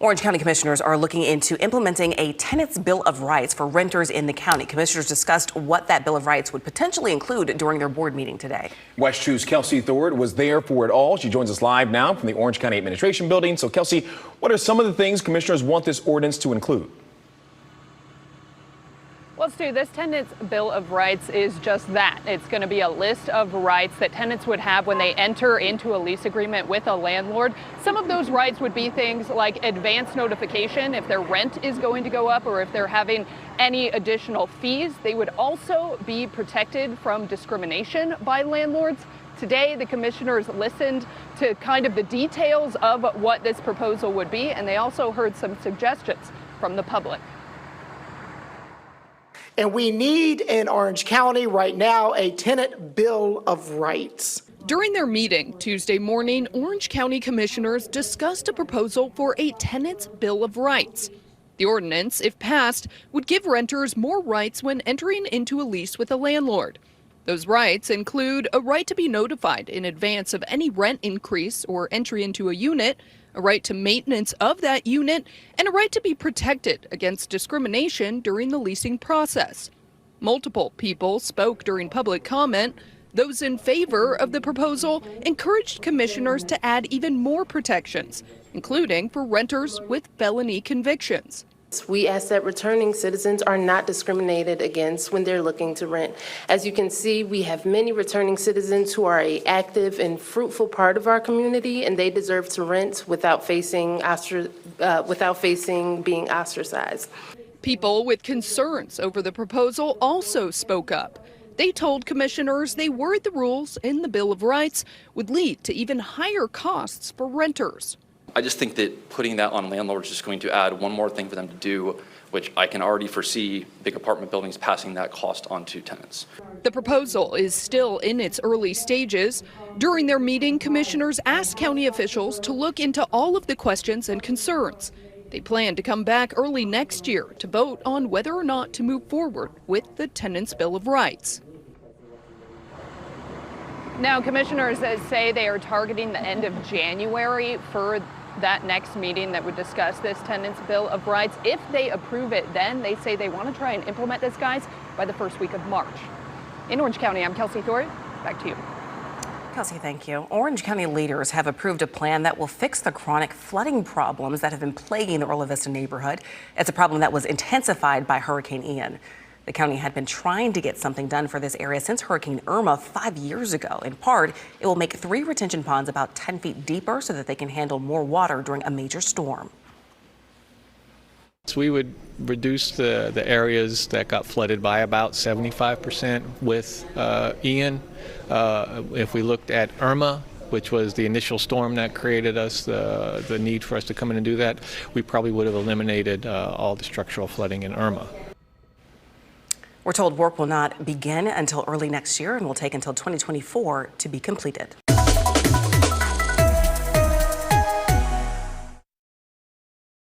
Orange County commissioners are looking into implementing a tenants' bill of rights for renters in the county. Commissioners discussed what that bill of rights would potentially include during their board meeting today. West 2's Kelsey Thorpe was there for it all. She joins us live now from the Orange County Administration Building. So, Kelsey, what are some of the things commissioners want this ordinance to include? Well, Stu, this tenants' bill of rights is just that. It's going to be a list of rights that tenants would have when they enter into a lease agreement with a landlord. Some of those rights would be things like advance notification if their rent is going to go up or if they're having any additional fees. They would also be protected from discrimination by landlords. Today, the commissioners listened to kind of the details of what this proposal would be, and they also heard some suggestions from the public. And we need in Orange County right now a tenant bill of rights. During their meeting Tuesday morning, Orange County commissioners discussed a proposal for a tenant's bill of rights. The ordinance, if passed, would give renters more rights when entering into a lease with a landlord. Those rights include a right to be notified in advance of any rent increase or entry into a unit, a right to maintenance of that unit, and a right to be protected against discrimination during the leasing process. Multiple people spoke during public comment. Those in favor of the proposal encouraged commissioners to add even more protections, including for renters with felony convictions. We ask that returning citizens are not discriminated against when they're looking to rent. As you can see, we have many returning citizens who are an active and fruitful part of our community, and they deserve to rent without facing being ostracized. People with concerns over the proposal also spoke up. They told commissioners they worried the rules in the Bill of Rights would lead to even higher costs for renters. I just think that putting that on landlords is going to add one more thing for them to do, which I can already foresee big apartment buildings passing that cost on to tenants. The proposal is still in its early stages. During their meeting, commissioners asked county officials to look into all of the questions and concerns. They plan to come back early next year to vote on whether or not to move forward with the Tenants' Bill of Rights. Now, commissioners say they are targeting the end of January for that next meeting that would discuss this tenants' bill of rights. If they approve it, then they say they want to try and implement this, guys, by the first week of March. In Orange County, I'm Kelsey Thorpe. Back to you. Kelsey, thank you. Orange County leaders have approved a plan that will fix the chronic flooding problems that have been plaguing the Orla Vista neighborhood. It's a problem that was intensified by Hurricane Ian. The county had been trying to get something done for this area since Hurricane Irma 5 years ago. In part, it will make 3 retention ponds about 10 feet deeper so that they can handle more water during a major storm. So we would reduce the areas that got flooded by about 75% with Ian. If we looked at Irma, which was the initial storm that created us the need for us to come in and do that, we probably would have eliminated all the structural flooding in Irma. We're told work will not begin until early next year and will take until 2024 to be completed.